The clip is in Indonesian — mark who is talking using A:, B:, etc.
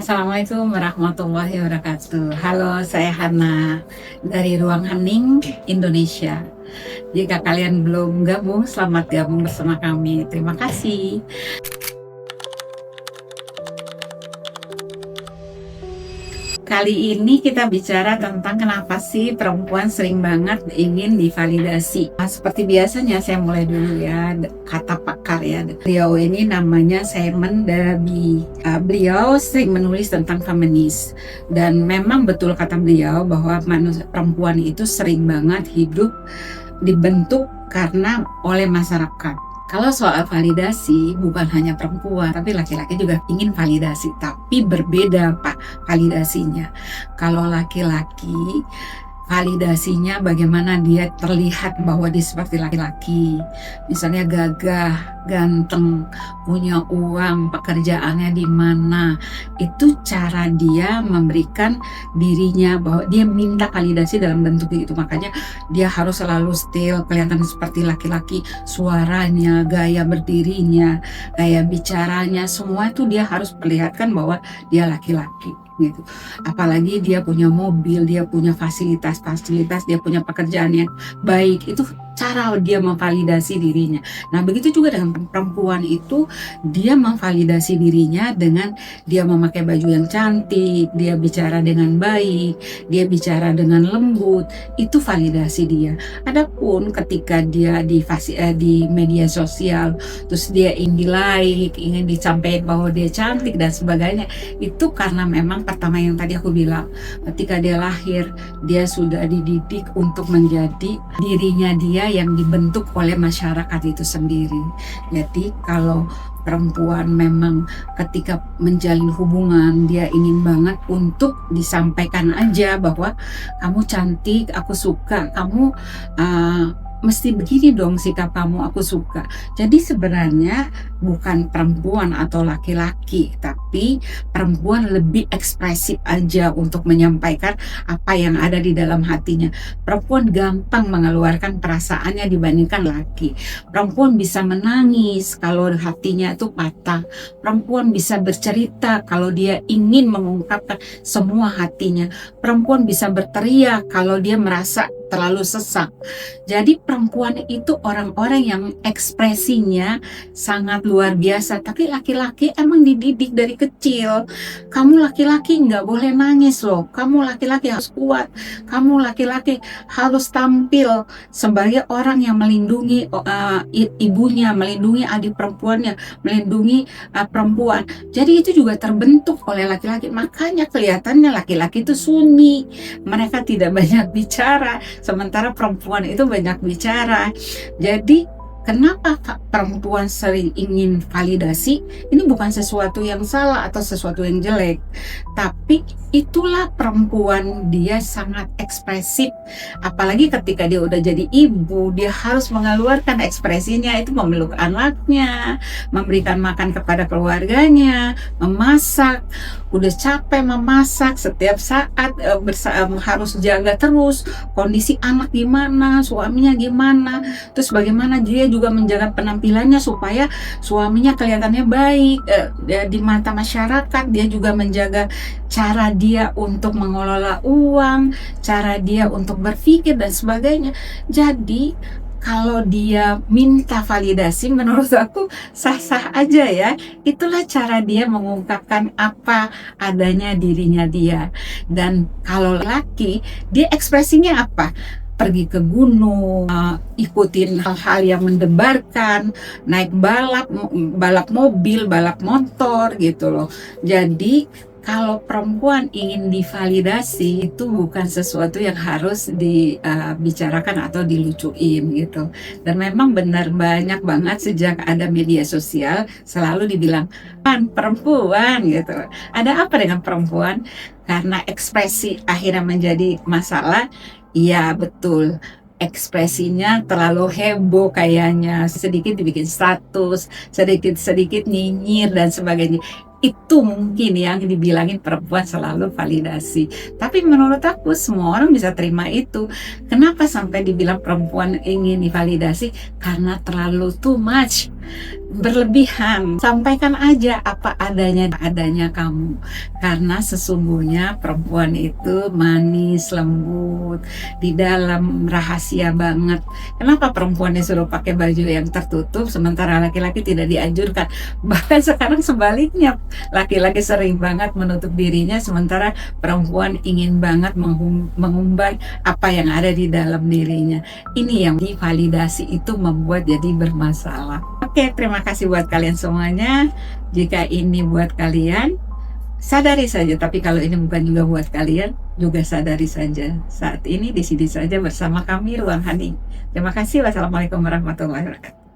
A: Assalamualaikum warahmatullahi wabarakatuh. Halo, saya Hana dari Ruang Hening Indonesia. Jika kalian belum gabung, selamat gabung bersama kami. Terima kasih. Kali ini kita bicara tentang kenapa sih perempuan sering banget ingin divalidasi. Seperti biasanya saya mulai dulu ya, kata pakar ya. Beliau ini namanya Simon Daby. Beliau sering menulis tentang feminis. Dan memang betul kata beliau bahwa perempuan itu sering banget hidup dibentuk karena oleh masyarakat. Kalau soal validasi, bukan hanya perempuan, tapi laki-laki juga ingin validasi. Tapi berbeda Pak validasinya. Kalau laki-laki, validasinya bagaimana dia terlihat bahwa dia seperti laki-laki. Misalnya gagah, ganteng, punya uang, pekerjaannya di mana. Itu cara dia memberikan dirinya, bahwa dia minta validasi dalam bentuk itu. Makanya dia harus selalu still, kelihatan seperti laki-laki. Suaranya, gaya berdirinya, gaya bicaranya, semua itu dia harus perlihatkan bahwa dia laki-laki gitu. Apalagi dia punya mobil, dia punya fasilitas, dia punya pekerjaan yang baik. Itu cara dia memvalidasi dirinya. Nah, begitu juga dengan perempuan itu, dia memvalidasi dirinya dengan dia memakai baju yang cantik, dia bicara dengan baik, dia bicara dengan lembut. Itu validasi dia. Adapun ketika dia di media sosial, terus dia ingin di-like, ingin disampaikan bahwa dia cantik dan sebagainya, itu karena memang pertama yang tadi aku bilang, ketika dia lahir, dia sudah dididik untuk menjadi dirinya dia yang dibentuk oleh masyarakat itu sendiri. Jadi kalau perempuan memang ketika menjalin hubungan, dia ingin banget untuk disampaikan aja bahwa kamu cantik, aku suka, kamu mesti begini dong sikap kamu, aku suka. Jadi sebenarnya bukan perempuan atau laki-laki, tapi perempuan lebih ekspresif aja untuk menyampaikan apa yang ada di dalam hatinya. Perempuan gampang mengeluarkan perasaannya dibandingkan laki. Perempuan bisa menangis kalau hatinya itu patah. Perempuan bisa bercerita kalau dia ingin mengungkapkan semua hatinya. Perempuan bisa berteriak kalau dia merasa terlalu sesak. Jadi perempuan itu orang-orang yang ekspresinya sangat luar biasa. Tapi laki-laki emang dididik dari kecil. Kamu laki-laki nggak boleh nangis loh. Kamu laki-laki harus kuat. Kamu laki-laki harus tampil sebagai orang yang melindungi ibunya, melindungi adik perempuannya, melindungi perempuan. Jadi itu juga terbentuk oleh laki-laki. Makanya kelihatannya laki-laki itu sunyi. Mereka tidak banyak bicara. Sementara perempuan itu banyak bicara. Jadi kenapa perempuan sering ingin validasi? Ini bukan sesuatu yang salah atau sesuatu yang jelek, tapi itulah perempuan, dia sangat ekspresif. Apalagi ketika dia udah jadi ibu, dia harus mengeluarkan ekspresinya, itu memeluk anaknya, memberikan makan kepada keluarganya, memasak. Udah capek memasak setiap saat, harus jaga terus kondisi anak gimana, suaminya gimana, terus bagaimana dia juga menjaga penampilannya supaya suaminya kelihatannya baik di mata masyarakat. Dia juga menjaga cara dia untuk mengelola uang, cara dia untuk berpikir dan sebagainya. Jadi kalau dia minta validasi, menurut aku sah-sah aja ya. Itulah cara dia mengungkapkan apa adanya dirinya dia. Dan kalau laki, dia ekspresinya apa? Pergi ke gunung, ikutin hal-hal yang mendebarkan, naik balap mobil, balap motor gitu loh. Jadi kalau perempuan ingin divalidasi, itu bukan sesuatu yang harus dibicarakan atau dilucuin gitu. Dan memang benar banyak banget sejak ada media sosial selalu dibilang perempuan gitu. Ada apa dengan perempuan? Karena ekspresi akhirnya menjadi masalah. Iya betul, ekspresinya terlalu heboh kayaknya, sedikit dibikin status, sedikit-sedikit nyinyir dan sebagainya. Itu mungkin yang dibilangin perempuan selalu validasi. Tapi menurut aku semua orang bisa terima itu. Kenapa sampai dibilang perempuan ingin divalidasi? Karena terlalu too much. berlebihan. Sampaikan aja apa adanya kamu. Karena sesungguhnya perempuan itu manis, lembut, di dalam rahasia banget. Kenapa perempuan disuruh pakai baju yang tertutup sementara laki-laki tidak dianjurkan? Bahkan sekarang sebaliknya, laki-laki sering banget menutup dirinya sementara perempuan ingin banget mengumbar apa yang ada di dalam dirinya. Ini yang divalidasi itu membuat jadi bermasalah. Oke, terima kasih buat kalian semuanya. Jika ini buat kalian, sadari saja. Tapi kalau ini bukan juga buat kalian, juga sadari saja. Saat ini di sini saja bersama kami Ruang Hening. Terima kasih. Wassalamualaikum warahmatullahi wabarakatuh.